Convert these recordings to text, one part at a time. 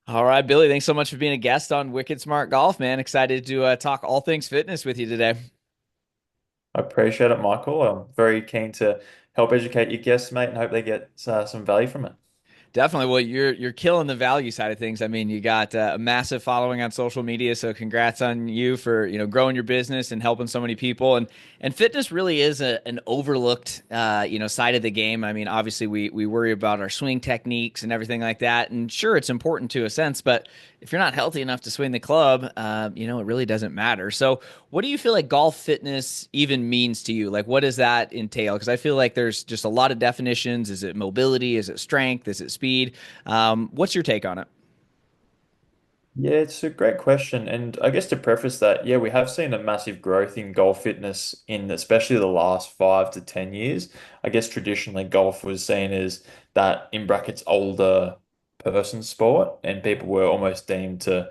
All right, Billy, thanks so much for being a guest on Wicked Smart Golf, man. Excited to talk all things fitness with you today. I appreciate it, Michael. I'm very keen to help educate your guests, mate, and hope they get some value from it. Definitely. Well, you're killing the value side of things. I mean, you got a massive following on social media, so congrats on you for growing your business and helping so many people. And fitness really is an overlooked side of the game. I mean, obviously we worry about our swing techniques and everything like that, and sure, it's important to a sense, but if you're not healthy enough to swing the club, it really doesn't matter. So, what do you feel like golf fitness even means to you? Like, what does that entail? Because I feel like there's just a lot of definitions. Is it mobility? Is it strength? Is it speed? What's your take on it? Yeah, it's a great question. And I guess to preface that, yeah, we have seen a massive growth in golf fitness in especially the last 5 to 10 years. I guess traditionally golf was seen as that in brackets older person sport, and people were almost deemed to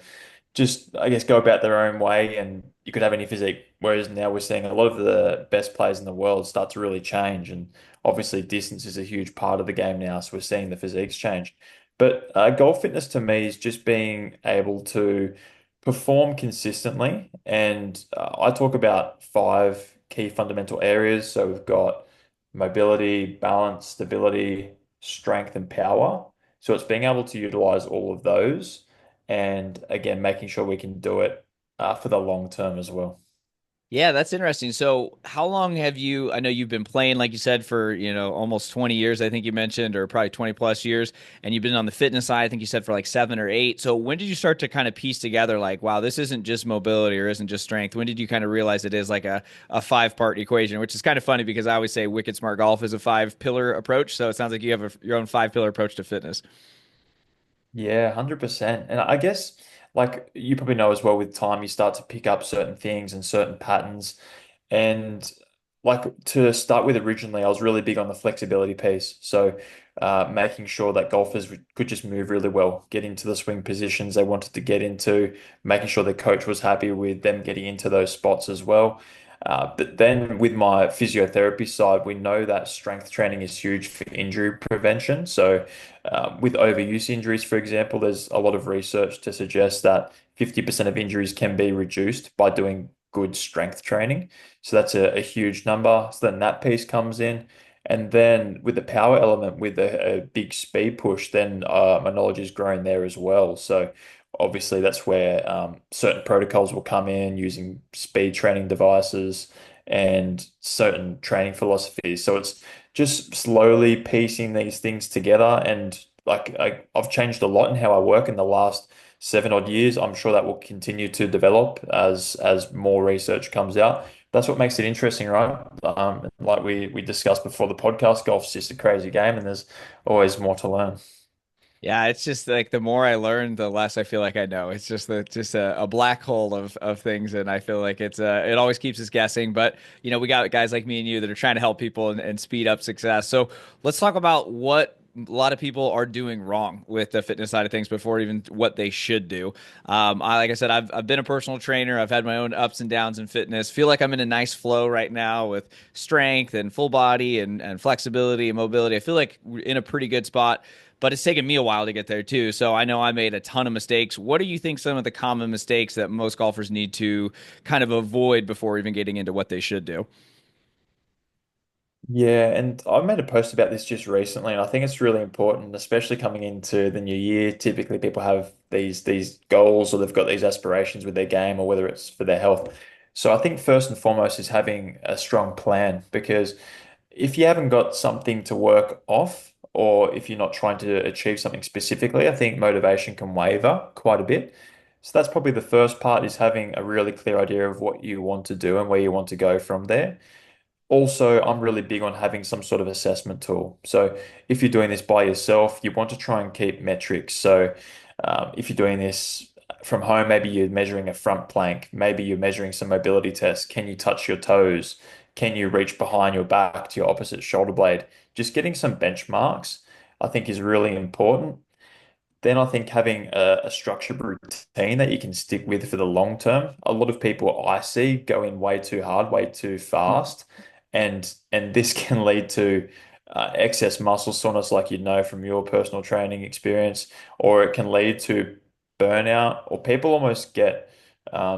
just, I guess, go about their own way and you could have any physique. Whereas now we're seeing a lot of the best players in the world start to really change. And obviously, distance is a huge part of the game now. So we're seeing the physiques change. But golf fitness to me is just being able to perform consistently. And I talk about five key fundamental areas. So we've got mobility, balance, stability, strength, and power. So it's being able to utilize all of those and again, making sure we can do it for the long term as well. Yeah, that's interesting. So, how long have you? I know you've been playing, like you said, for almost 20 years. I think you mentioned, or probably 20 plus years, and you've been on the fitness side. I think you said for like 7 or 8. So, when did you start to kind of piece together, like, wow, this isn't just mobility or isn't just strength? When did you kind of realize it is like a five-part equation? Which is kind of funny because I always say Wicked Smart Golf is a five-pillar approach. So it sounds like you have your own five-pillar approach to fitness. Yeah, 100%. And I guess, like you probably know as well, with time, you start to pick up certain things and certain patterns. And like to start with, originally, I was really big on the flexibility piece. So, making sure that golfers could just move really well, get into the swing positions they wanted to get into, making sure the coach was happy with them getting into those spots as well. But then with my physiotherapy side, we know that strength training is huge for injury prevention. So, with overuse injuries, for example, there's a lot of research to suggest that 50% of injuries can be reduced by doing good strength training. So that's a huge number. So then that piece comes in. And then with the power element, with a big speed push, then my knowledge is growing there as well. So obviously that's where certain protocols will come in using speed training devices and certain training philosophies. So it's just slowly piecing these things together. And like I've changed a lot in how I work in the last 7 odd years. I'm sure that will continue to develop as more research comes out. That's what makes it interesting, right? Like we discussed before the podcast, golf's just a crazy game, and there's always more to learn. Yeah, it's just like the more I learn, the less I feel like I know. It's just a black hole of things, and I feel like it always keeps us guessing. But we got guys like me and you that are trying to help people and speed up success. So let's talk about what a lot of people are doing wrong with the fitness side of things before even what they should do. Like I said, I've been a personal trainer. I've had my own ups and downs in fitness. Feel like I'm in a nice flow right now with strength and full body and flexibility and mobility. I feel like we're in a pretty good spot, but it's taken me a while to get there too. So I know I made a ton of mistakes. What do you think some of the common mistakes that most golfers need to kind of avoid before even getting into what they should do? Yeah, and I made a post about this just recently, and I think it's really important, especially coming into the new year. Typically, people have these goals or they've got these aspirations with their game or whether it's for their health. So I think first and foremost is having a strong plan because if you haven't got something to work off or if you're not trying to achieve something specifically, I think motivation can waver quite a bit. So that's probably the first part is having a really clear idea of what you want to do and where you want to go from there. Also, I'm really big on having some sort of assessment tool. So if you're doing this by yourself, you want to try and keep metrics. So if you're doing this from home, maybe you're measuring a front plank, maybe you're measuring some mobility tests. Can you touch your toes? Can you reach behind your back to your opposite shoulder blade? Just getting some benchmarks, I think, is really important. Then I think having a structured routine that you can stick with for the long term. A lot of people I see go in way too hard, way too fast, and this can lead to excess muscle soreness, like you know from your personal training experience, or it can lead to burnout, or people almost get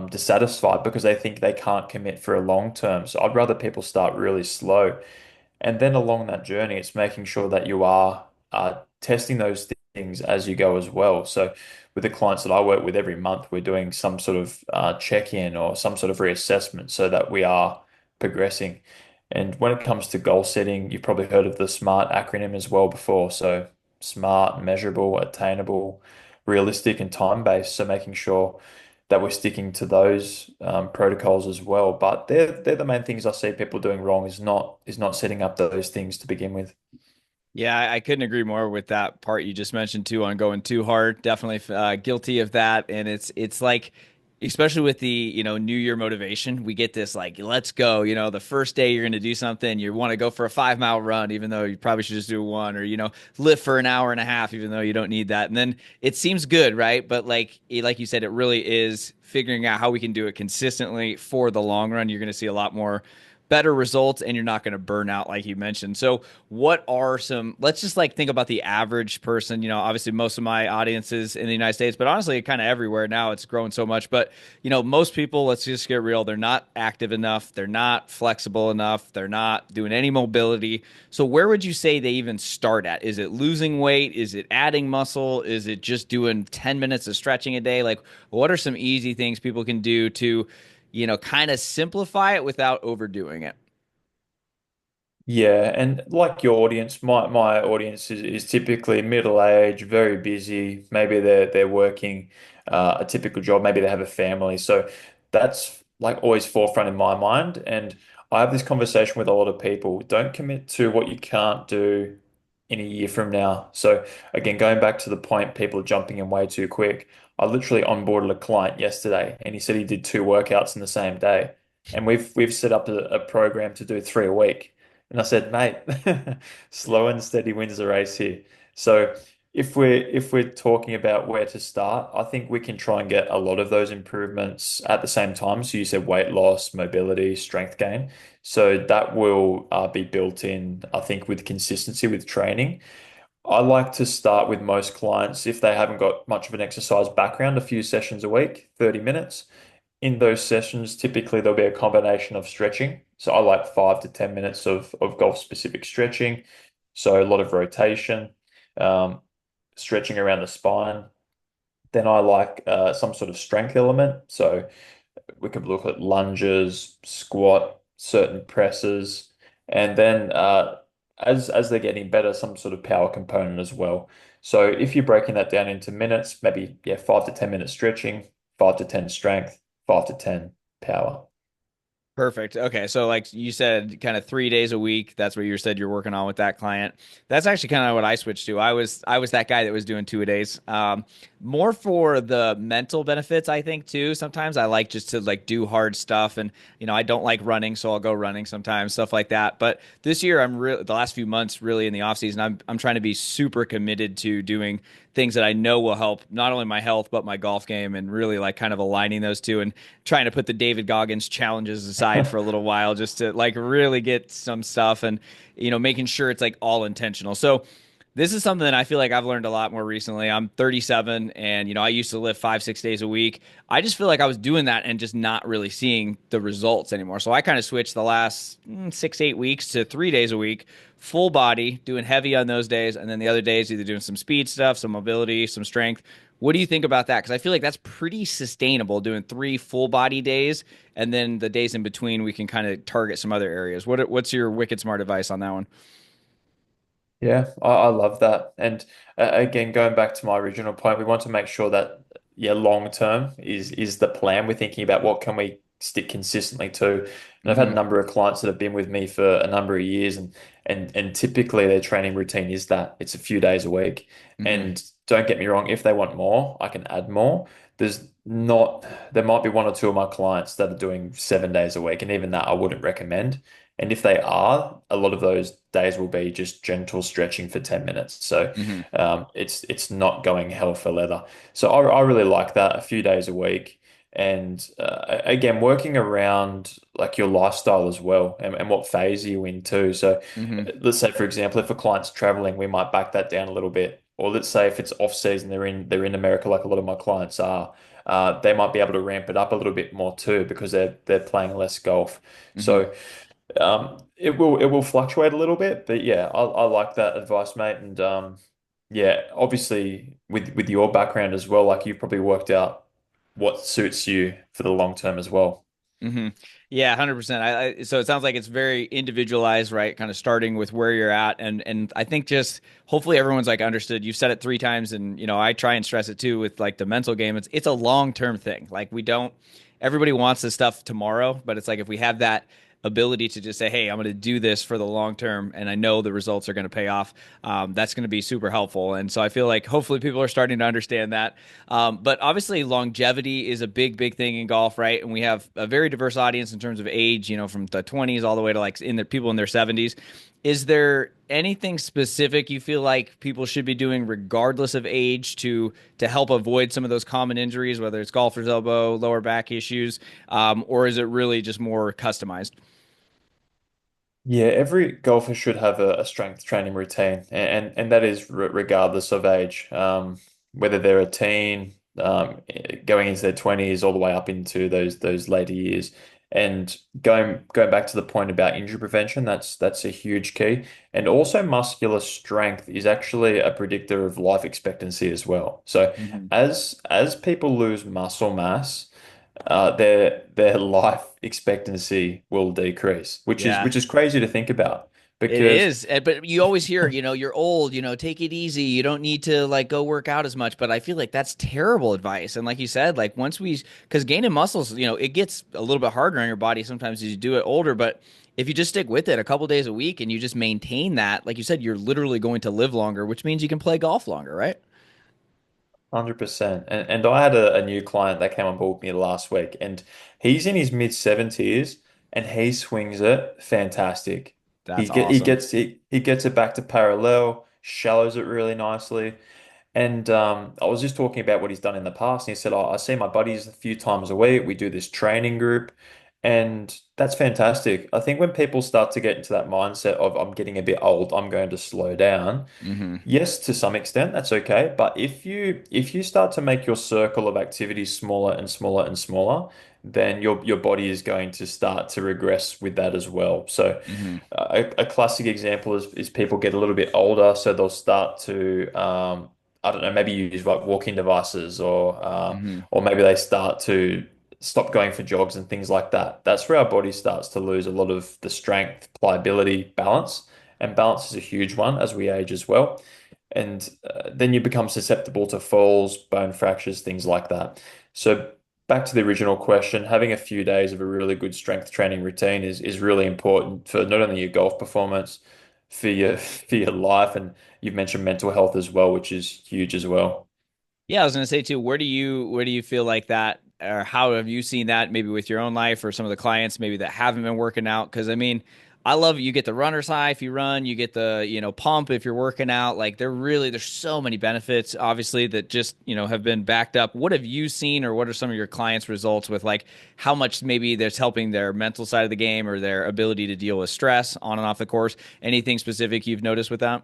dissatisfied because they think they can't commit for a long term. So I'd rather people start really slow. And then along that journey, it's making sure that you are testing those things as you go as well. So with the clients that I work with every month, we're doing some sort of check-in or some sort of reassessment so that we are progressing. And when it comes to goal setting, you've probably heard of the SMART acronym as well before. So smart, measurable, attainable, realistic, and time-based. So making sure that we're sticking to those protocols as well. But they're the main things I see people doing wrong is not setting up those things to begin with. Yeah, I couldn't agree more with that part you just mentioned too on going too hard. Definitely guilty of that, and it's like, especially with the New Year motivation, we get this like, let's go. The first day you're going to do something, you want to go for a 5 mile run, even though you probably should just do one, or lift for an hour and a half, even though you don't need that. And then it seems good, right? But like you said, it really is figuring out how we can do it consistently for the long run. You're going to see a lot more better results and you're not going to burn out like you mentioned. So what are some, let's just like think about the average person, obviously most of my audiences in the United States, but honestly kind of everywhere now, it's grown so much. But most people, let's just get real, they're not active enough, they're not flexible enough, they're not doing any mobility. So where would you say they even start at? Is it losing weight? Is it adding muscle? Is it just doing 10 minutes of stretching a day? Like, what are some easy things people can do to kind of simplify it without overdoing it? Yeah, and like your audience, my audience is typically middle age, very busy. Maybe they're working a typical job. Maybe they have a family. So that's like always forefront in my mind. And I have this conversation with a lot of people. Don't commit to what you can't do in a year from now. So again, going back to the point, people are jumping in way too quick. I literally onboarded a client yesterday, and he said he did 2 workouts in the same day. And we've set up a program to do 3 a week. And I said, mate, slow and steady wins the race here. So if we're talking about where to start, I think we can try and get a lot of those improvements at the same time. So you said weight loss, mobility, strength gain. So that will be built in, I think, with consistency with training. I like to start with most clients if they haven't got much of an exercise background, a few sessions a week, 30 minutes. In those sessions, typically there'll be a combination of stretching. So I like 5 to 10 minutes of golf specific stretching. So a lot of rotation, um, stretching around the spine. Then I like some sort of strength element. So we could look at lunges, squat, certain presses, and then as they're getting better, some sort of power component as well. So if you're breaking that down into minutes, maybe 5 to 10 minutes stretching, 5 to 10 strength, 5 to 10 power. Perfect. Okay. So, like you said, kind of 3 days a week. That's what you said you're working on with that client. That's actually kind of what I switched to. I was that guy that was doing 2 a days. More for the mental benefits, I think, too. Sometimes I like just to like do hard stuff, and I don't like running, so I'll go running sometimes, stuff like that. But this year, I'm really the last few months, really in the off season, I'm trying to be super committed to doing things that I know will help not only my health but my golf game, and really like kind of aligning those two and trying to put the David Goggins challenges aside for a little while just to like really get some stuff and making sure it's like all intentional. So this is something that I feel like I've learned a lot more recently. I'm 37 and I used to live 5, 6 days a week. I just feel like I was doing that and just not really seeing the results anymore. So I kind of switched the last 6, 8 weeks to 3 days a week, full body, doing heavy on those days, and then the other days either doing some speed stuff, some mobility, some strength. What do you think about that? Because I feel like that's pretty sustainable doing 3 full body days, and then the days in between we can kind of target some other areas. What's your wicked smart advice on that one? Yeah, I love that. And again, going back to my original point, we want to make sure that long term is the plan. We're thinking about what can we stick consistently to. And I've had a Hmm. number of clients that have been with me for a number of years, and typically their training routine is that it's a few days a week. Hmm. And don't get me wrong, if they want more, I can add more. There's not, there might be one or two of my clients that are doing 7 days a week, and even that I wouldn't recommend. And if they are, a lot of those days will be just gentle stretching for 10 minutes. So Hmm. it's not going hell for leather. So I really like that, a few days a week. And again, working around like your lifestyle as well, and what phase are you in too. So Hmm. let's say, for example, if a client's traveling, we might back that down a little bit. or let's say if it's off season, they're in America like a lot of my clients are. They might be able to ramp it up a little bit more too because they're playing less golf. Hmm. So it will fluctuate a little bit, but yeah, I like that advice, mate. And yeah, obviously with your background as well, like you've probably worked out what suits you for the long term as well. Hmm. Yeah, 100%. So it sounds like it's very individualized, right? Kind of starting with where you're at, and I think just hopefully everyone's like understood. You've said it 3 times, and I try and stress it too with like the mental game. It's a long term thing. Like we don't. Everybody wants this stuff tomorrow, but it's like if we have that ability to just say, "Hey, I'm going to do this for the long term," and I know the results are going to pay off. That's going to be super helpful. And so I feel like hopefully people are starting to understand that. But obviously, longevity is a big thing in golf, right? And we have a very diverse audience in terms of age. From the 20s all the way to like in the people in their 70s. Is there anything specific you feel like people should be doing regardless of age to help avoid some of those common injuries, whether it's golfer's elbow, lower back issues, or is it really just more customized? Yeah, every golfer should have a strength training routine, and that is regardless of age, whether they're a teen, going into their 20s, all the way up into those later years. And going back to the point about injury prevention, that's a huge key. And also muscular strength is actually a predictor of life expectancy as well. So Hmm. as people lose muscle mass, their life expectancy will decrease, Yeah. which is crazy to think about It because is, but you always hear, you're old, take it easy. You don't need to like go work out as much. But I feel like that's terrible advice. And like you said, like because gaining muscles, it gets a little bit harder on your body sometimes as you do it older. But if you just stick with it a couple days a week and you just maintain that, like you said, you're literally going to live longer, which means you can play golf longer, right? 100%. And I had a new client that came on board with me last week, and he's in his mid 70s and he swings it fantastic. That's awesome. He gets it back to parallel, shallows it really nicely. And I was just talking about what he's done in the past, and he said, "Oh, I see my buddies a few times a week. We do this training group, and that's fantastic." I think when people start to get into that mindset of I'm getting a bit old, I'm going to slow down. Hmm. Yes, to some extent, that's okay. But if you start to make your circle of activities smaller and smaller and smaller, then your body is going to start to regress with that as well. So Hmm. a classic example is people get a little bit older, so they'll start to I don't know, maybe use like walking devices Hmm. or maybe they start to stop going for jogs and things like that. That's where our body starts to lose a lot of the strength, pliability, balance. And balance is a huge one as we age as well. And then you become susceptible to falls, bone fractures, things like that. So back to the original question, having a few days of a really good strength training routine is really important for not only your golf performance, for your for your life, and you've mentioned mental health as well, which is huge as well. Yeah, I was gonna say too, where do you feel like that, or how have you seen that maybe with your own life or some of the clients maybe that haven't been working out? Because I mean, I love you get the runner's high if you run, you get the pump if you're working out. Like there's so many benefits, obviously, that just have been backed up. What have you seen, or what are some of your clients' results with like how much maybe that's helping their mental side of the game or their ability to deal with stress on and off the course? Anything specific you've noticed with that?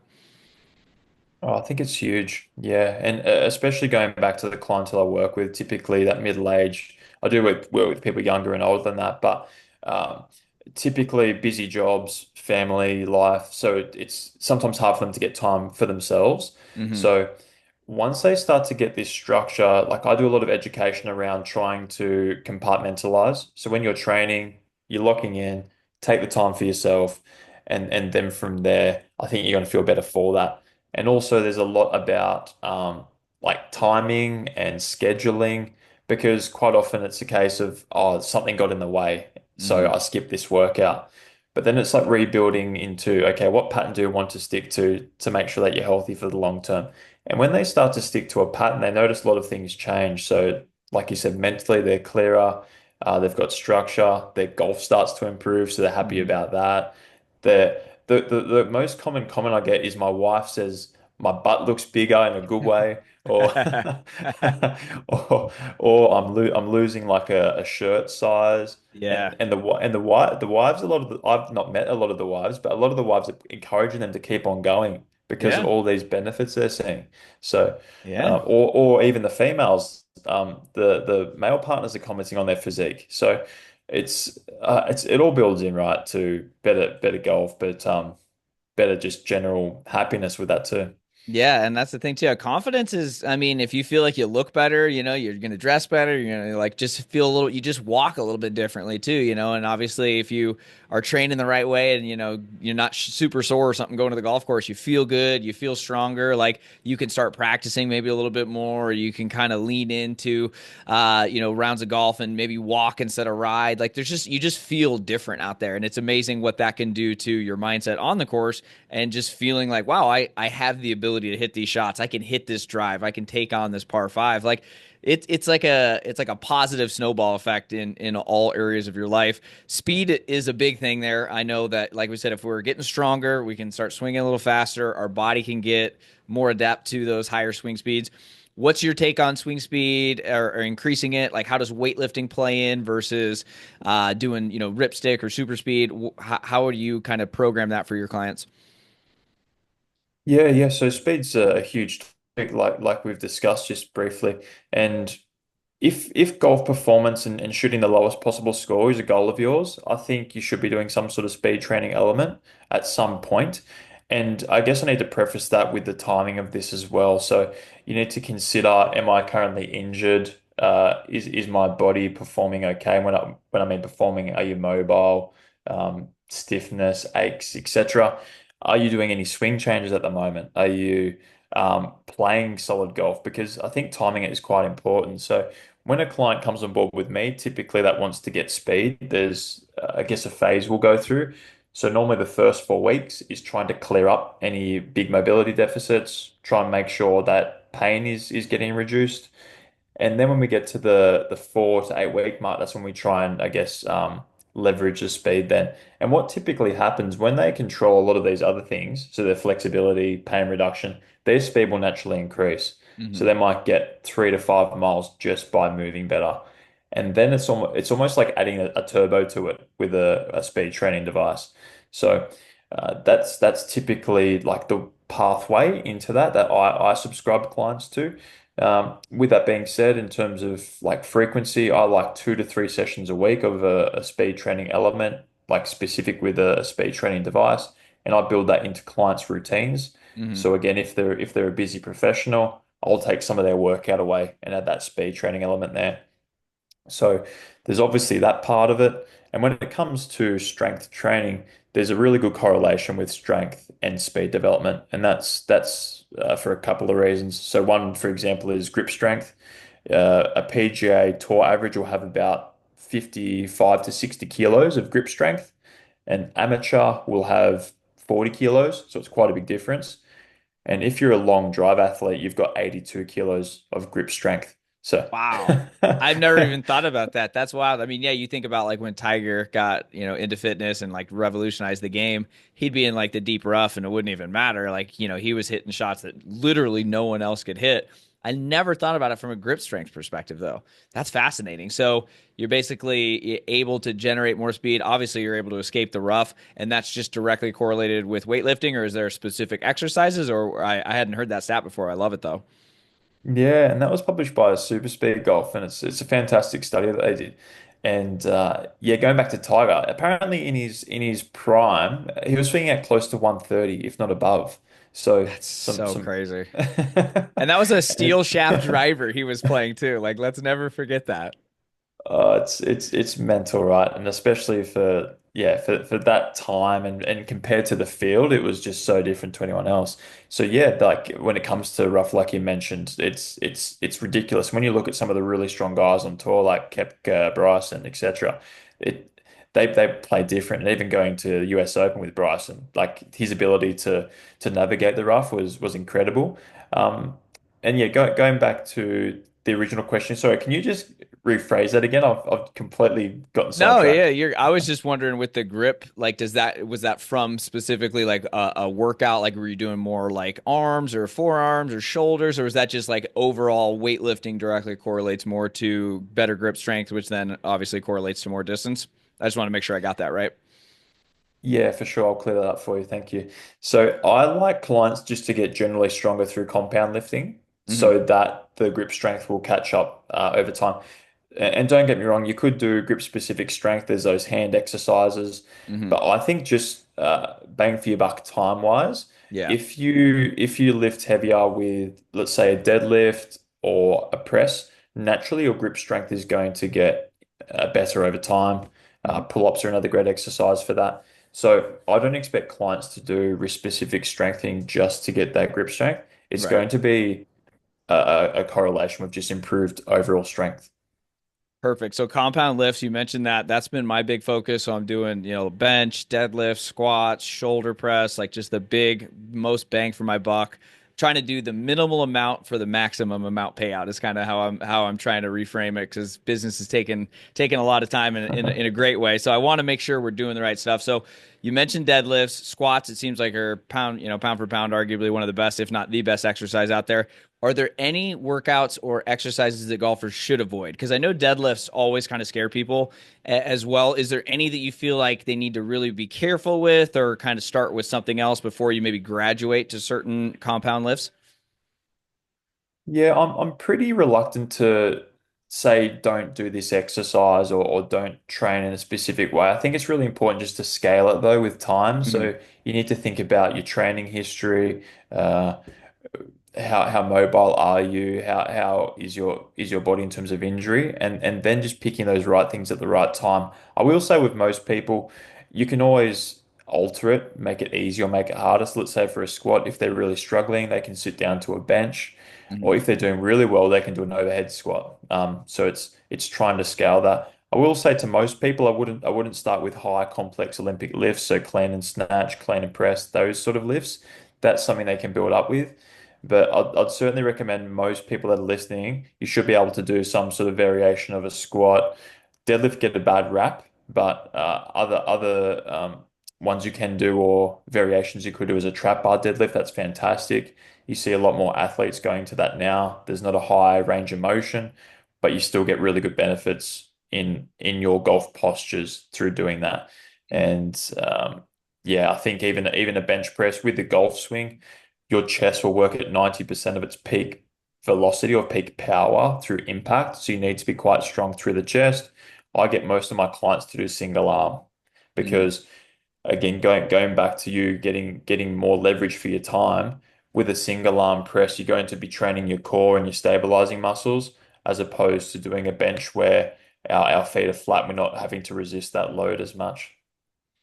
Oh, I think it's huge. Yeah. And especially going back to the clientele I work with, typically that middle age, I do work with people younger and older than that, but um, typically busy jobs, family life. So it's sometimes hard for them to get time for themselves. Mm-hmm. So once they start to get this structure, like I do a lot of education around trying to compartmentalize. So when you're training, you're locking in, take the time for yourself, and then from there, I think you're going to feel better for that. And also, there's a lot about like timing and scheduling because quite often it's a case of, oh, something got in the way, so Mm-hmm. I skipped this workout. But then it's like rebuilding into, okay, what pattern do you want to stick to make sure that you're healthy for the long term? And when they start to stick to a pattern, they notice a lot of things change. So, like you said, mentally, they're clearer, they've got structure, their golf starts to improve, so they're happy Mm-hmm. about that. The most common comment I get is my wife says my butt looks bigger in a good way, or I'm losing like a shirt size, Yeah. and the wives a lot of the I've not met a lot of the wives, but a lot of the wives are encouraging them to keep on going because of Yeah. all these benefits they're seeing. So, Yeah. or even the females, the male partners are commenting on their physique. So it all builds in, right, to better golf, but better just general happiness with that too. Yeah, and that's the thing too. Confidence is, I mean, if you feel like you look better, you're gonna dress better, you're gonna like just feel a little, you just walk a little bit differently too, and obviously if you are trained in the right way and you're not super sore or something going to the golf course, you feel good, you feel stronger, like you can start practicing maybe a little bit more, or you can kind of lean into rounds of golf and maybe walk instead of ride. Like you just feel different out there, and it's amazing what that can do to your mindset on the course and just feeling like, wow, I have the ability to hit these shots. I can hit this drive. I can take on this par five. Like it's like a positive snowball effect in all areas of your life. Speed is a big thing there. I know that, like we said, if we're getting stronger, we can start swinging a little faster. Our body can get more adept to those higher swing speeds. What's your take on swing speed or increasing it? Like, how does weightlifting play in versus doing, ripstick or super speed? How would you kind of program that for your clients? Yeah, yeah. So speed's a huge topic, like we've discussed just briefly. And if golf performance and shooting the lowest possible score is a goal of yours, I think you should be doing some sort of speed training element at some point. And I guess I need to preface that with the timing of this as well. So you need to consider, am I currently injured? Is my body performing okay? When I mean performing, are you mobile? Stiffness, aches, etc. Are you doing any swing changes at the moment? Are you playing solid golf? Because I think timing is quite important. So when a client comes on board with me, typically that wants to get speed. There's, I guess, a phase we'll go through. So normally the first 4 weeks is trying to clear up any big mobility deficits, try and make sure that pain is getting reduced. And then when we get to the 4 to 8 week mark, that's when we try and, I guess, leverage the speed then. And what typically happens when they control a lot of these other things, so their flexibility, pain reduction, their speed will naturally increase. So Hmm. they might get 3 to 5 miles just by moving better. And then it's almost like adding a turbo to it with a speed training device. So that's typically like the pathway into that I subscribe clients to. With that being said, in terms of like frequency, I like 2 to 3 sessions a week of a speed training element, like specific with a speed training device, and I build that into clients' routines. Hmm. So again, if they're a busy professional, I'll take some of their workout away and add that speed training element there. So there's obviously that part of it. And when it comes to strength training, there's a really good correlation with strength and speed development. And that's for a couple of reasons. So one, for example, is grip strength. A PGA Tour average will have about 55 to 60 kilos of grip strength. An amateur will have 40 kilos. So it's quite a big difference. And if you're a long drive athlete, you've got 82 kilos of grip strength. So Wow. I've never even thought about that. That's wild. I mean, yeah, you think about like when Tiger got, into fitness and like revolutionized the game, he'd be in like the deep rough and it wouldn't even matter. Like, he was hitting shots that literally no one else could hit. I never thought about it from a grip strength perspective, though. That's fascinating. So you're basically able to generate more speed. Obviously, you're able to escape the rough, and that's just directly correlated with weightlifting, or is there specific exercises? Or I hadn't heard that stat before. I love it, though. yeah, and that was published by Super Speed Golf, and it's a fantastic study that they did. And yeah, going back to Tiger, apparently in his prime, he was swinging at close to 130, if not above. So That's some so some crazy. And that was a steel and shaft driver he was playing too. Like, let's never forget that. it's mental, right? And especially for that time and compared to the field, it was just so different to anyone else. So yeah, like when it comes to rough, like you mentioned, it's ridiculous. When you look at some of the really strong guys on tour, like Koepka, Bryson, etc., it they play different. And even going to the US Open with Bryson, like his ability to navigate the rough was incredible. Um, and yeah, going back to the original question, sorry, can you just rephrase that again? I've completely gotten No, yeah, sidetracked. I was just wondering with the grip, like, was that from specifically like a workout? Like, were you doing more like arms or forearms or shoulders, or was that just like overall weightlifting directly correlates more to better grip strength, which then obviously correlates to more distance? I just want to make sure I got that right. Yeah, for sure. I'll clear that up for you. Thank you. So I like clients just to get generally stronger through compound lifting Hmm. so that the grip strength will catch up over time. And don't get me wrong, you could do grip specific strength. There's those hand exercises, Hmm. but I think just bang for your buck time wise, Yeah. if you lift heavier with, let's say, a deadlift or a press, naturally your grip strength is going to get better over time. Hmm. Pull-ups are another great exercise for that. So I don't expect clients to do wrist specific strengthening just to get that grip strength. It's Right. going to be a correlation with just improved overall strength. Perfect. So compound lifts, you mentioned that. That's been my big focus. So I'm doing, bench, deadlift, squats, shoulder press, like just the big, most bang for my buck. Trying to do the minimal amount for the maximum amount payout is kind of how I'm trying to reframe it because business is taking a lot of time in a great way. So I want to make sure we're doing the right stuff. So you mentioned deadlifts, squats. It seems like are pound for pound, arguably one of the best, if not the best exercise out there. Are there any workouts or exercises that golfers should avoid? Because I know deadlifts always kind of scare people as well. Is there any that you feel like they need to really be careful with or kind of start with something else before you maybe graduate to certain compound lifts? Yeah, I'm pretty reluctant to say don't do this exercise or don't train in a specific way. I think it's really important just to scale it though with time. Hmm. So you need to think about your training history, uh, how mobile are you? How is your body in terms of injury? And then just picking those right things at the right time. I will say with most people, you can always alter it, make it easier, make it harder. So let's say for a squat, if they're really struggling, they can sit down to a bench. Hmm. Or if they're doing really well, they can do an overhead squat. So it's trying to scale that. I will say to most people, I wouldn't start with high complex Olympic lifts, so clean and snatch, clean and press, those sort of lifts. That's something they can build up with. But I'd certainly recommend most people that are listening, you should be able to do some sort of variation of a squat. Deadlift get a bad rap, but other ones you can do or variations you could do as a trap bar deadlift, that's fantastic. You see a lot more athletes going to that now. There's not a high range of motion, but you still get really good benefits in your golf postures through doing that. Hmm. And yeah, I think even a bench press with the golf swing your chest will work at 90% of its peak velocity or peak power through impact. So you need to be quite strong through the chest. I get most of my clients to do single arm Hmm. because again, going back to you getting more leverage for your time with a single arm press, you're going to be training your core and your stabilizing muscles as opposed to doing a bench where our feet are flat. We're not having to resist that load as much.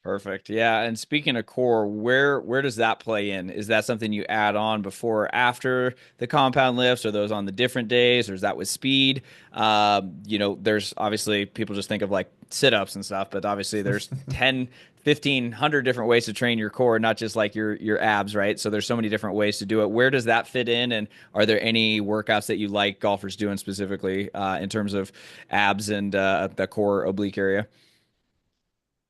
Perfect. Yeah. And speaking of core, where does that play in? Is that something you add on before or after the compound lifts? Are those on the different days, or is that with speed? There's obviously people just think of like sit-ups and stuff, but obviously there's 10, 1,500 different ways to train your core, not just like your abs, right? So there's so many different ways to do it. Where does that fit in? And are there any workouts that you like golfers doing specifically in terms of abs and the core oblique area?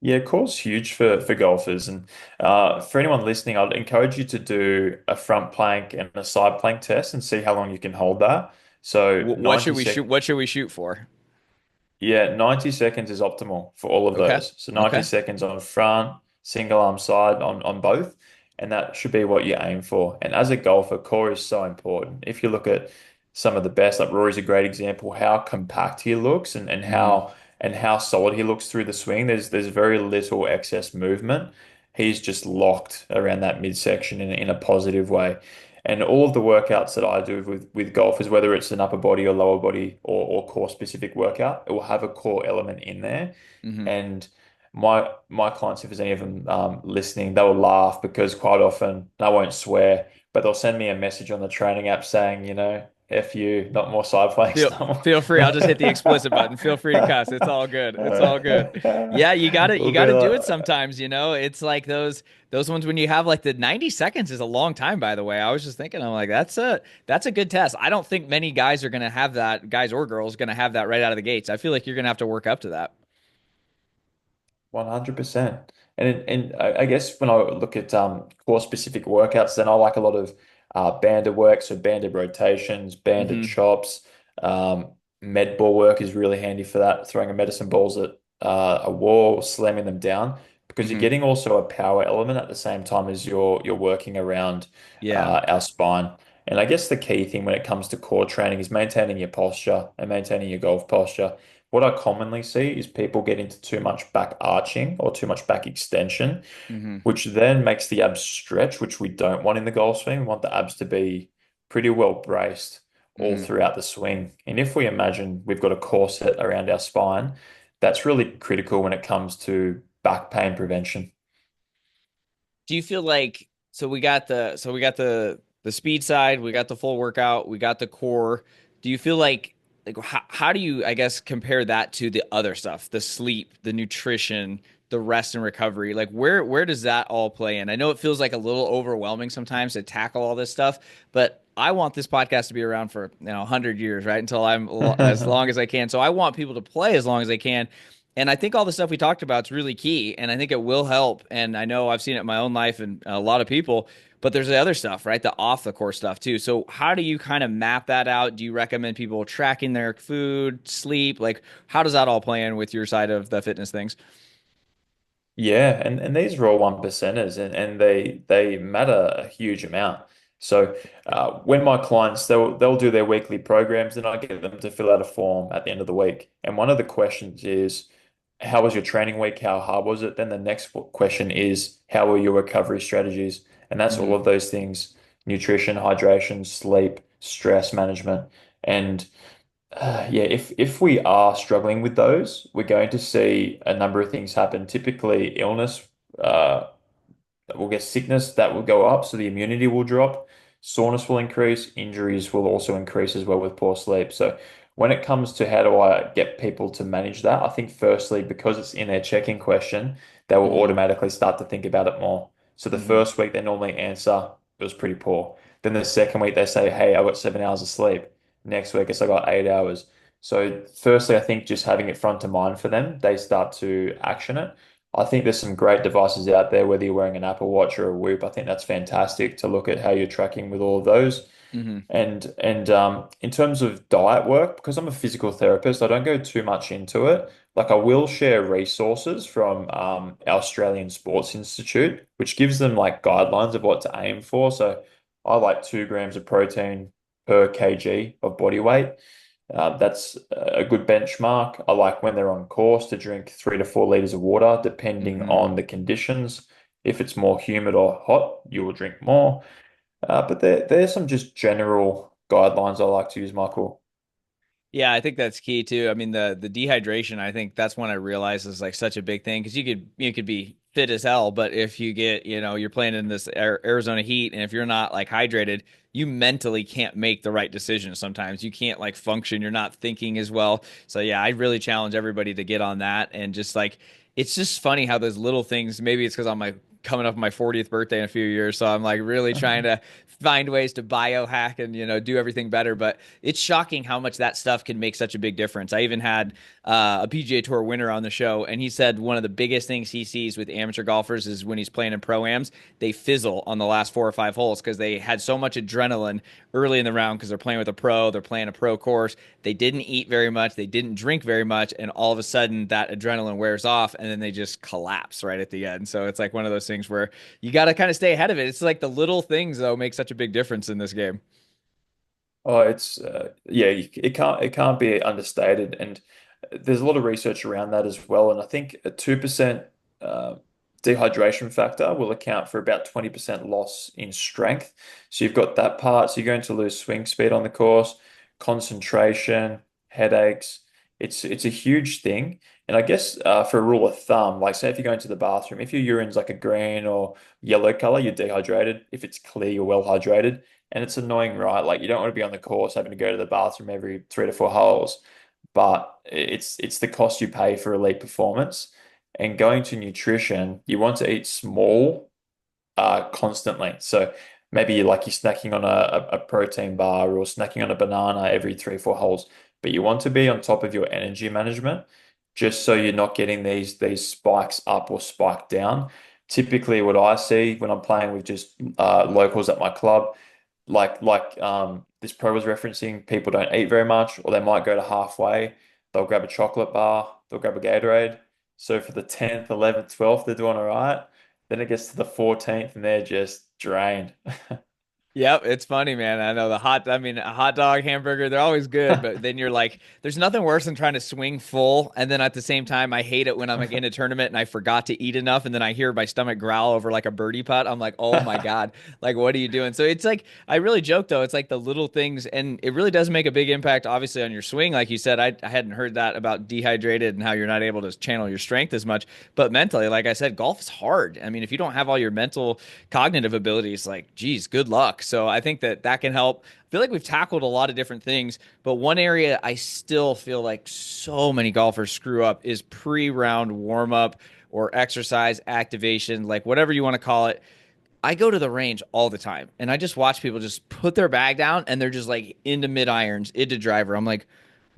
Yeah, core's huge for golfers, and for anyone listening, I'd encourage you to do a front plank and a side plank test and see how long you can hold that. So What should 90 we shoot? sec What should we shoot for? yeah, 90 seconds is optimal for all of Okay. those. So 90 Okay. seconds on front, single arm side on both, and that should be what you aim for. And as a golfer, core is so important. If you look at some of the best, like Rory's a great example, how compact he looks and Hmm. how solid he looks through the swing. There's very little excess movement. He's just locked around that midsection in a positive way. And all of the workouts that I do with golfers, whether it's an upper body or lower body or core specific workout, it will have a core element in there. Hmm. And my clients, if there's any of them listening, they will laugh because quite often I won't swear, but they'll send me a message on the training app saying, F you, not more side planks, Feel not feel free. I'll just hit the explicit button. Feel free to more. cuss. It's all good. It's all good. Yeah, you got to you We'll got be to do it like, sometimes, It's like those ones when you have like the 90 seconds is a long time, by the way. I was just thinking, I'm like, that's a good test. I don't think many guys are gonna have that, guys or girls gonna have that right out of the gates. I feel like you're gonna have to work up to that. 100%. And I guess when I look at core specific workouts, then I like a lot of banded work, so banded rotations, banded Hmm. chops. Med ball work is really handy for that, throwing a medicine balls at a wall, slamming them down, because you're Hmm. getting also a power element at the same time as you're working around Yeah. our spine. And I guess the key thing when it comes to core training is maintaining your posture and maintaining your golf posture. What I commonly see is people get into too much back arching or too much back extension, Hmm. which then makes the abs stretch, which we don't want in the golf swing. We want the abs to be pretty well braced all Hmm. throughout the swing. And if we imagine we've got a corset around our spine, that's really critical when it comes to back pain prevention. Do you feel like we got the speed side, we got the full workout, we got the core. Do you feel like how do you I guess compare that to the other stuff, the sleep, the nutrition, the rest and recovery? Like where does that all play in? I know it feels like a little overwhelming sometimes to tackle all this stuff, but I want this podcast to be around for 100 years, right? Until as long as I can. So I want people to play as long as they can. And I think all the stuff we talked about is really key, and I think it will help. And I know I've seen it in my own life and a lot of people, but there's the other stuff, right? The off the course stuff too. So how do you kind of map that out? Do you recommend people tracking their food, sleep? Like how does that all play in with your side of the fitness things? Yeah, and these are all one percenters and they matter a huge amount. So when my clients they'll do their weekly programs, and I get them to fill out a form at the end of the week. And one of the questions is, how was your training week? How hard was it? Then the next question is, how were your recovery strategies? And that's all Hmm. of those things: nutrition, hydration, sleep, stress management. And yeah, if we are struggling with those, we're going to see a number of things happen. Typically, illness, uh, we'll get sickness that will go up, so the immunity will drop. Soreness will increase. Injuries will also increase as well with poor sleep. So when it comes to how do I get people to manage that, I think firstly, because it's in their check-in question, they will Hmm. automatically start to think about it more. So the Hmm. first week they normally answer, it was pretty poor. Then the second week they say, hey, I got 7 hours of sleep. Next week it's I got 8 hours. So firstly, I think just having it front of mind for them, they start to action it. I think there's some great devices out there, whether you're wearing an Apple Watch or a Whoop. I think that's fantastic to look at how you're tracking with all of those. Hmm. And in terms of diet work, because I'm a physical therapist, I don't go too much into it. Like I will share resources from our Australian Sports Institute, which gives them like guidelines of what to aim for. So I like 2 grams of protein per kg of body weight. That's a good benchmark. I like when they're on course to drink 3 to 4 liters of water, depending Hmm. on the conditions. If it's more humid or hot, you will drink more. But there's some just general guidelines I like to use, Michael. Yeah, I think that's key too. I mean, the dehydration, I think that's when I realized is like such a big thing because you could be fit as hell, but if you get, you're playing in this Arizona heat, and if you're not like hydrated, you mentally can't make the right decisions sometimes. You can't like function, you're not thinking as well. So yeah, I really challenge everybody to get on that and just like it's just funny how those little things, maybe it's because I'm like coming up my 40th birthday in a few years, so I'm like really trying to find ways to biohack and do everything better, but it's shocking how much that stuff can make such a big difference. I even had a PGA Tour winner on the show, and he said one of the biggest things he sees with amateur golfers is when he's playing in pro-ams, they fizzle on the last 4 or 5 holes because they had so much adrenaline early in the round because they're playing with a pro, they're playing a pro course. They didn't eat very much, they didn't drink very much, and all of a sudden that adrenaline wears off, and then they just collapse right at the end. So it's like one of those things where you got to kind of stay ahead of it. It's like the little things though make such a big difference in this game. Oh, it's yeah, it can't be understated, and there's a lot of research around that as well. And I think a 2% uh, dehydration factor will account for about 20% loss in strength. So you've got that part. So you're going to lose swing speed on the course, concentration, headaches. It's a huge thing. And I guess for a rule of thumb, like say if you're going to the bathroom, if your urine's like a green or yellow color, you're dehydrated. If it's clear, you're well hydrated. And it's annoying, right? Like you don't want to be on the course having to go to the bathroom every 3 to 4 holes, but it's the cost you pay for elite performance. And going to nutrition, you want to eat small, constantly. So maybe like you're snacking on a protein bar or snacking on a banana every 3 or 4 holes, but you want to be on top of your energy management, just so you're not getting these spikes up or spike down. Typically, what I see when I'm playing with just locals at my club, like this pro was referencing, people don't eat very much, or they might go to halfway. They'll grab a chocolate bar, they'll grab a Gatorade. So for the 10th, 11th, 12th, they're doing all right. Then it gets to the 14th and they're just drained. Yep, it's funny, man. I know I mean, a hot dog, hamburger, they're always good, but then you're like, there's nothing worse than trying to swing full. And then at the same time, I hate it when I'm like in a tournament and I forgot to eat enough. And then I hear my stomach growl over like a birdie putt. I'm like, oh my God, like, what are you doing? So it's like, I really joke though. It's like the little things, and it really does make a big impact, obviously, on your swing. Like you said, I hadn't heard that about dehydrated and how you're not able to channel your strength as much. But mentally, like I said, golf is hard. I mean, if you don't have all your mental cognitive abilities, like, geez, good luck. So I think that that can help. I feel like we've tackled a lot of different things, but one area I still feel like so many golfers screw up is pre-round warm up or exercise activation, like whatever you want to call it. I go to the range all the time and I just watch people just put their bag down and they're just like into mid irons, into driver. I'm like,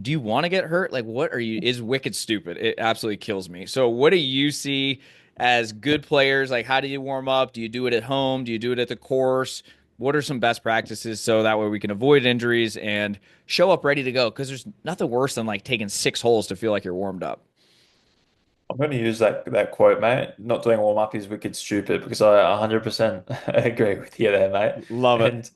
do you want to get hurt? Like, what are you? Is wicked stupid. It absolutely kills me. So, what do you see as good players? Like, how do you warm up? Do you do it at home? Do you do it at the course? What are some best practices so that way we can avoid injuries and show up ready to go? Because there's nothing worse than like taking 6 holes to feel like you're warmed up. I'm going to use that quote, mate. Not doing warm up is wicked stupid because I 100% agree with you there, mate. Love it. And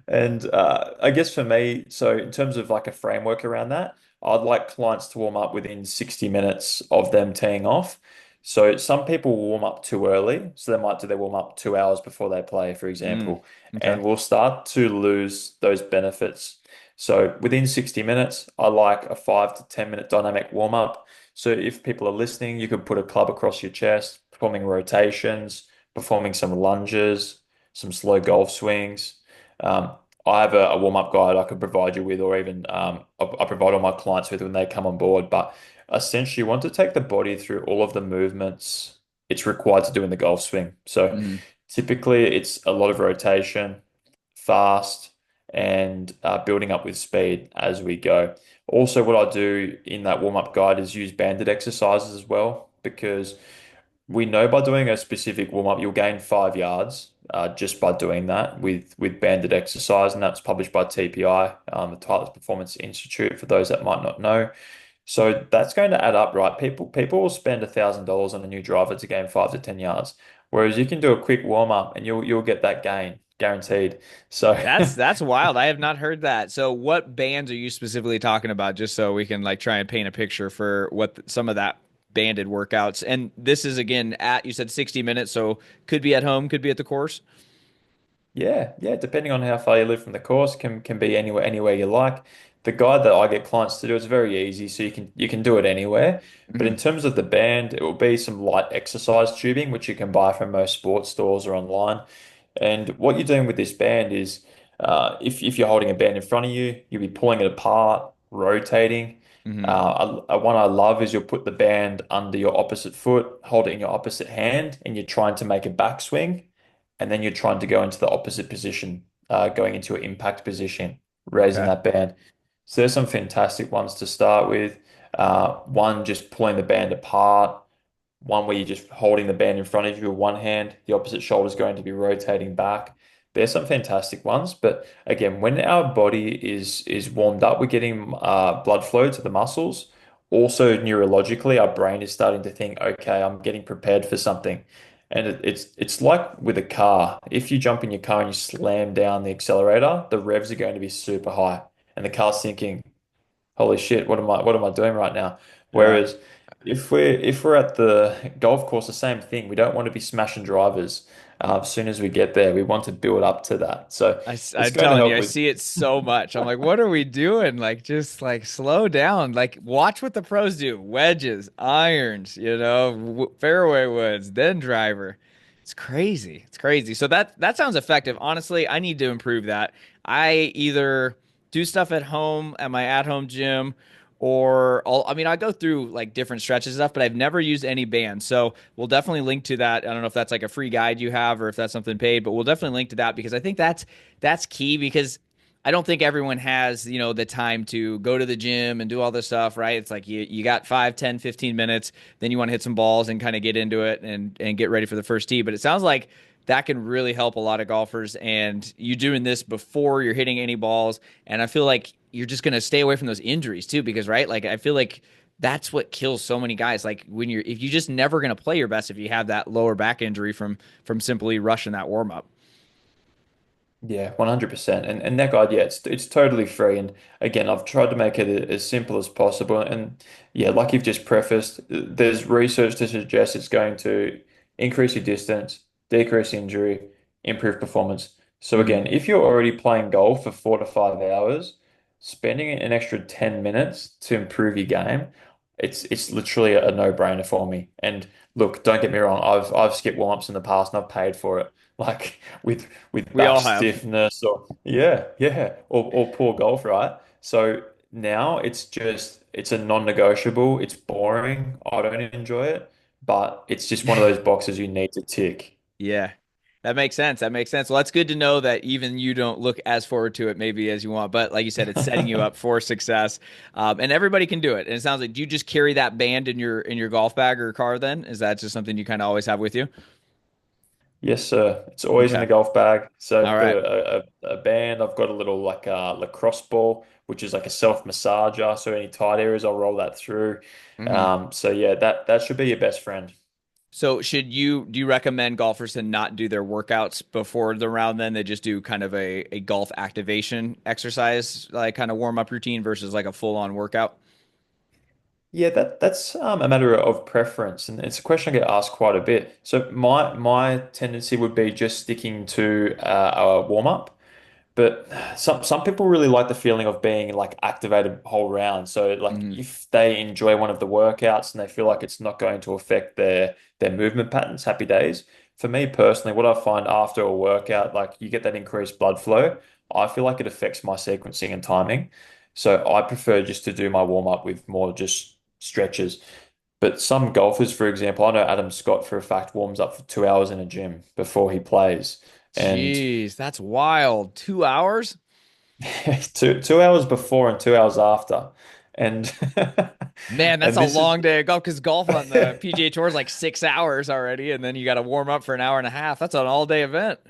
and I guess for me, so in terms of like a framework around that, I'd like clients to warm up within 60 minutes of them teeing off. So some people will warm up too early, so they might do their warm up 2 hours before they play, for Mm, example, okay. and we'll start to lose those benefits. So within 60 minutes, I like a 5 to 10 minute dynamic warm up. So if people are listening, you could put a club across your chest, performing rotations, performing some lunges, some slow golf swings. Um, I have a warm-up guide I could provide you with, or even I provide all my clients with when they come on board. But essentially, you want to take the body through all of the movements it's required to do in the golf swing. So Mm, typically, it's a lot of rotation, fast, and building up with speed as we go. Also, what I do in that warm-up guide is use banded exercises as well, because we know by doing a specific warm-up, you'll gain 5 yards just by doing that with banded exercise, and that's published by TPI, the Titleist Performance Institute, for those that might not know. So that's going to add up, right? People will spend $1,000 on a new driver to gain 5 to 10 yards, whereas you can do a quick warm-up and you'll get that gain guaranteed. So that's wild. I have not heard that. So what bands are you specifically talking about, just so we can like try and paint a picture for what some of that banded workouts. And this is again at you said 60 minutes, so could be at home, could be at the course. yeah, depending on how far you live from the course, can be anywhere you like. The guide that I get clients to do is very easy, so you can do it anywhere. But Hmm. in terms of the band, it will be some light exercise tubing, which you can buy from most sports stores or online. And what you're doing with this band is, if you're holding a band in front of you, you'll be pulling it apart, rotating. Hmm. One I love is you'll put the band under your opposite foot, hold it in your opposite hand, and you're trying to make a backswing, and then you're trying to go into the opposite position, going into an impact position, raising Okay. that band. So there's some fantastic ones to start with. One just pulling the band apart, one where you're just holding the band in front of you with one hand, the opposite shoulder is going to be rotating back. There's some fantastic ones, but again, when our body is warmed up, we're getting blood flow to the muscles. Also, neurologically, our brain is starting to think, okay, I'm getting prepared for something. And it's like with a car. If you jump in your car and you slam down the accelerator, the revs are going to be super high, and the car's thinking, holy shit, what am I doing right now? Yeah. Whereas if we're at the golf course, the same thing. We don't want to be smashing drivers as soon as we get there. We want to build up to that. So it's I'm going to telling you, help I with see it so much. I'm like, what are we doing? Like, just like slow down. Like, watch what the pros do. Wedges, irons, fairway woods, then driver. It's crazy. It's crazy. So that sounds effective. Honestly, I need to improve that. I either do stuff at home at my at-home gym, or I mean, I go through like different stretches and stuff, but I've never used any bands. So we'll definitely link to that. I don't know if that's like a free guide you have or if that's something paid, but we'll definitely link to that because I think that's key because I don't think everyone has, the time to go to the gym and do all this stuff, right? It's like you got 5, 10, 15 minutes, then you want to hit some balls and kind of get into it and get ready for the first tee. But it sounds like that can really help a lot of golfers, and you doing this before you're hitting any balls. And I feel like you're just going to stay away from those injuries too, because, right? Like, I feel like that's what kills so many guys. Like when you're if you just never going to play your best if you have that lower back injury from simply rushing that warm up. Yeah, 100%. And that guide, yeah, it's totally free. And again, I've tried to make it as simple as possible. And yeah, like you've just prefaced, there's research to suggest it's going to increase your distance, decrease injury, improve performance. So Hmm. again, if you're already playing golf for 4 to 5 hours, spending an extra 10 minutes to improve your game, it's literally a no-brainer for me. And look, don't get me wrong, I've skipped warm-ups in the past and I've paid for it. Like with We back all have. stiffness or yeah, or poor golf, right? So now it's a non-negotiable. It's boring. I don't enjoy it, but it's just one of those boxes you need to tick. Yeah. That makes sense. That makes sense. Well, that's good to know that even you don't look as forward to it maybe as you want. But like you said, it's setting you up for success. And everybody can do it. And it sounds like do you just carry that band in your golf bag or car then? Is that just something you kind of always have with you? Yes, sir. It's always in Okay. the golf bag. So All I've got right. a band. I've got a little like a lacrosse ball, which is like a self massager. So any tight areas, I'll roll that through. Hmm. So yeah, that should be your best friend. So do you recommend golfers to not do their workouts before the round then? They just do kind of a golf activation exercise, like kind of warm up routine versus like a full on workout? Yeah, that's a matter of preference, and it's a question I get asked quite a bit. So my tendency would be just sticking to a warm up. But some people really like the feeling of being like activated whole round. So like Hmm. if they enjoy one of the workouts and they feel like it's not going to affect their movement patterns, happy days. For me personally, what I find after a workout, like you get that increased blood flow, I feel like it affects my sequencing and timing. So I prefer just to do my warm up with more just stretches. But some golfers, for example, I know Adam Scott for a fact warms up for 2 hours in a gym before he plays. And Jeez, that's wild. 2 hours? 2 hours before and 2 hours after. And Man, that's and a this is long day of golf because golf on the PGA Tour is like 6 hours already, and then you got to warm up for an hour and a half. That's an all day event.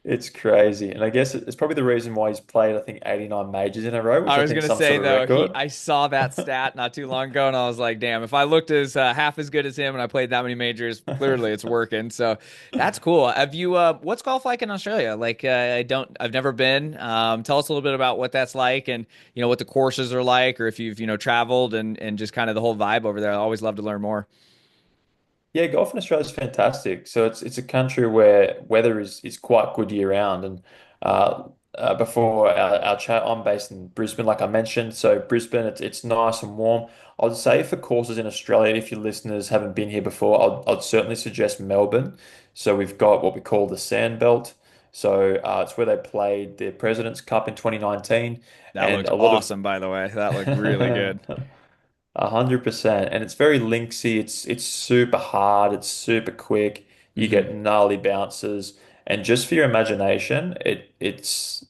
it's crazy. And I guess it's probably the reason why he's played, I think, 89 majors in a row, which I I was think is gonna some say sort of though, he record. I saw that stat not too long ago, and I was like, damn, if I looked as half as good as him and I played that many majors, clearly it's working. So that's cool. Have you what's golf like in Australia? Like I've never been. Tell us a little bit about what that's like and what the courses are like, or if you've traveled and just kind of the whole vibe over there. I always love to learn more. Yeah, golf in Australia is fantastic. So it's a country where weather is quite good year round. And before our chat, I'm based in Brisbane, like I mentioned. So Brisbane, it's nice and warm. I'd say for courses in Australia, if your listeners haven't been here before, I'd certainly suggest Melbourne. So we've got what we call the Sand Belt. So it's where they played the President's Cup in 2019, That and looked a lot of awesome, by the way. That looked really good. 100%. And it's very linksy. It's super hard. It's super quick. You Hmm. get gnarly bounces. And just for your imagination, it's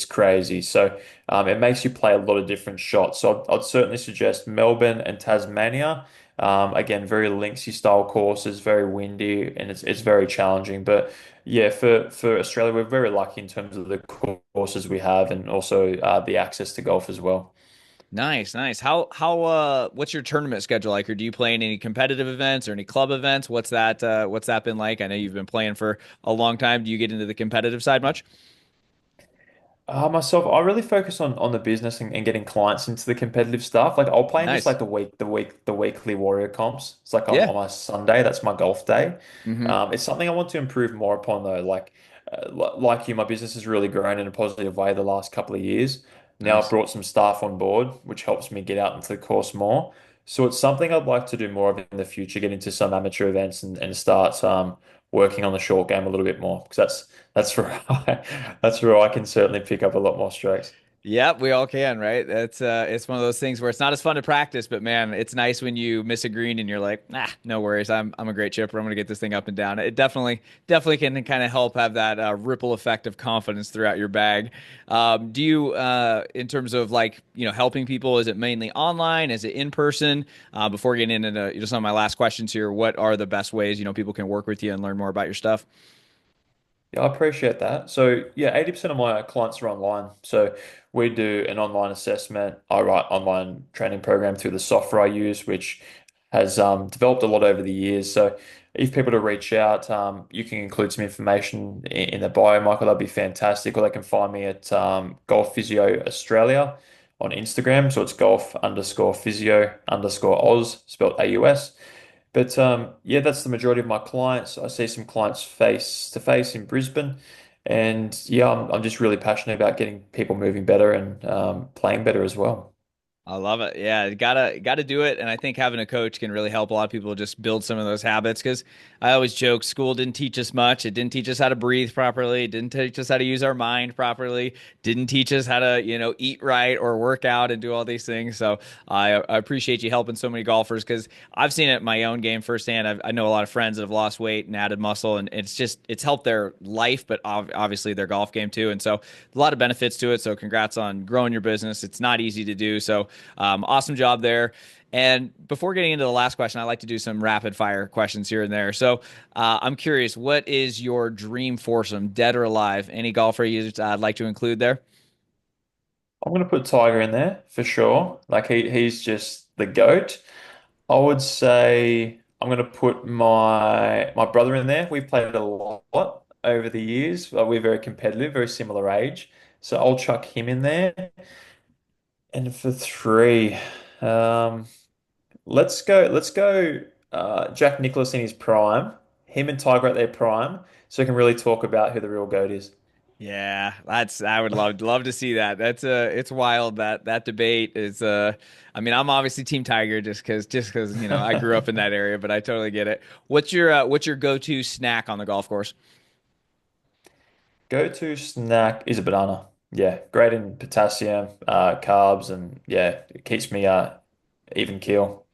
crazy. So it makes you play a lot of different shots. So I'd certainly suggest Melbourne and Tasmania. Again, very linksy style courses, very windy, and it's very challenging. But yeah, for Australia, we're very lucky in terms of the courses we have and also the access to golf as well. Nice, nice. How what's your tournament schedule like? Or do you play in any competitive events or any club events? What's that been like? I know you've been playing for a long time. Do you get into the competitive side much? Myself, I really focus on the business and getting clients into the competitive stuff. Like I'll play in just Nice. like the weekly warrior comps. It's like Yeah. on my Sunday, that's my golf day. Hmm. It's something I want to improve more upon though. Like you, my business has really grown in a positive way the last couple of years. Now I've Nice. brought some staff on board, which helps me get out into the course more. So it's something I'd like to do more of in the future, get into some amateur events and start working on the short game a little bit more because that's where that's where I can certainly pick up a lot more strokes. Yep, we all can, right? That's it's one of those things where it's not as fun to practice, but man, it's nice when you miss a green and you're like, nah, no worries. I'm a great chipper. I'm gonna get this thing up and down. It definitely can kind of help have that ripple effect of confidence throughout your bag. Do you in terms of like, helping people, is it mainly online? Is it in person? Before getting into some of my last questions here, what are the best ways, people can work with you and learn more about your stuff? Yeah, I appreciate that. So yeah, 80% of my clients are online. So we do an online assessment. I write online training program through the software I use, which has developed a lot over the years. So if people to reach out, you can include some information in the bio, Michael. That'd be fantastic. Or they can find me at Golf Physio Australia on Instagram. So it's golf underscore physio underscore Oz, spelled AUS. But yeah, that's the majority of my clients. I see some clients face to face in Brisbane, and yeah, I'm just really passionate about getting people moving better and playing better as well. I love it. Yeah, you gotta do it. And I think having a coach can really help a lot of people just build some of those habits. Because I always joke, school didn't teach us much. It didn't teach us how to breathe properly. It didn't teach us how to use our mind properly. Didn't teach us how to, eat right or work out and do all these things. So I appreciate you helping so many golfers because I've seen it in my own game firsthand. I know a lot of friends that have lost weight and added muscle, and it's helped their life, but obviously their golf game too. And so a lot of benefits to it. So congrats on growing your business. It's not easy to do. So awesome job there. And before getting into the last question, I like to do some rapid fire questions here and there. So I'm curious, what is your dream foursome, dead or alive? Any golfer you'd like to include there? I'm gonna put Tiger in there for sure. Like he's just the GOAT. I would say I'm gonna put my brother in there. We've played a lot over the years. We're very competitive, very similar age. So I'll chuck him in there. And for three, um, let's go Jack Nicklaus in his prime, him and Tiger at their prime, so we can really talk about who the real GOAT is. Yeah, that's I would love to see that. That's it's wild that debate is I mean, I'm obviously Team Tiger just because, I grew up in that area, but I totally get it. What's your go-to snack on the golf course? Go-to snack is a banana. Yeah, great in potassium, carbs, and yeah, it keeps me even keel.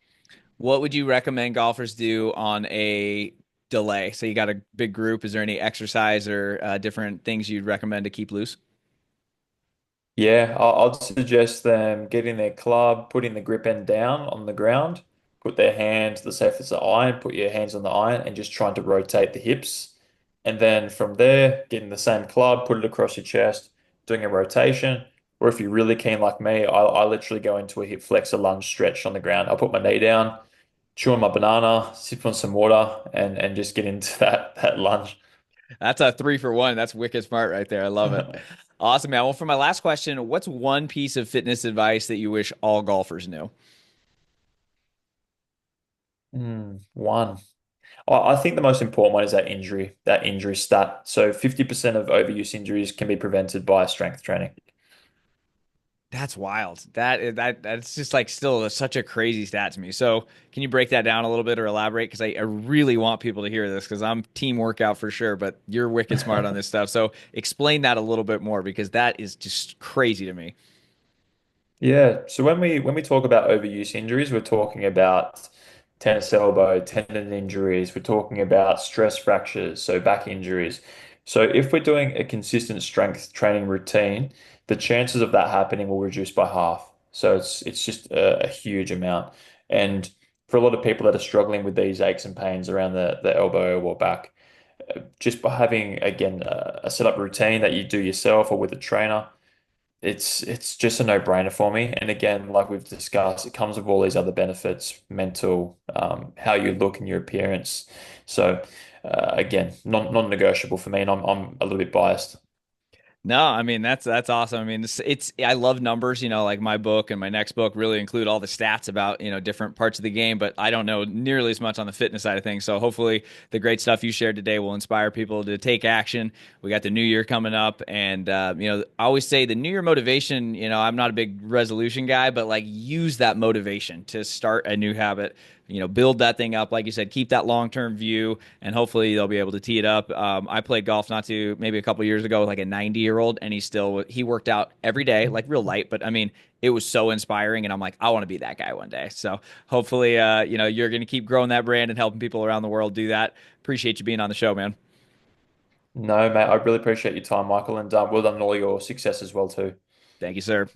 What would you recommend golfers do on a delay? So you got a big group. Is there any exercise or different things you'd recommend to keep loose? Yeah, I'd suggest them getting their club, putting the grip end down on the ground, put their hands, let's say if it's an iron, put your hands on the iron and just trying to rotate the hips. And then from there, getting the same club, put it across your chest, doing a rotation. Or if you're really keen like me, I literally go into a hip flexor lunge stretch on the ground. I put my knee down, chew on my banana, sip on some water, and just get into that lunge. That's a 3 for 1. That's wicked smart right there. I love it. Awesome, man. Well, for my last question, what's one piece of fitness advice that you wish all golfers knew? One. I think the most important one is that injury stat. So 50% of overuse injuries can be prevented by strength training. That's wild. That's just like still such a crazy stat to me. So, can you break that down a little bit or elaborate? Because I really want people to hear this because I'm team workout for sure, but you're wicked smart on this stuff. So, explain that a little bit more because that is just crazy to me. Yeah. So when we talk about overuse injuries, we're talking about tennis elbow, tendon injuries. We're talking about stress fractures, so back injuries. So if we're doing a consistent strength training routine, the chances of that happening will reduce by half. So it's just a huge amount. And for a lot of people that are struggling with these aches and pains around the elbow or back, just by having again a set up routine that you do yourself or with a trainer it's just a no-brainer for me. And again, like we've discussed, it comes with all these other benefits, mental, how you look and your appearance. So again, non-negotiable for me, and I'm a little bit biased. No, I mean that's awesome. I mean it's I love numbers, like my book and my next book really include all the stats about, different parts of the game, but I don't know nearly as much on the fitness side of things. So hopefully the great stuff you shared today will inspire people to take action. We got the new year coming up and I always say the new year motivation, I'm not a big resolution guy, but like use that motivation to start a new habit. Build that thing up, like you said, keep that long term view, and hopefully they'll be able to tee it up. I played golf not too maybe a couple years ago with like a 90-year-old, and he worked out every day, like real light, but I mean, it was so inspiring, and I'm like, I want to be that guy one day. So hopefully, you're going to keep growing that brand and helping people around the world do that. Appreciate you being on the show, man. No, mate, I really appreciate your time, Michael, and well done on all your success as well too. Thank you, sir.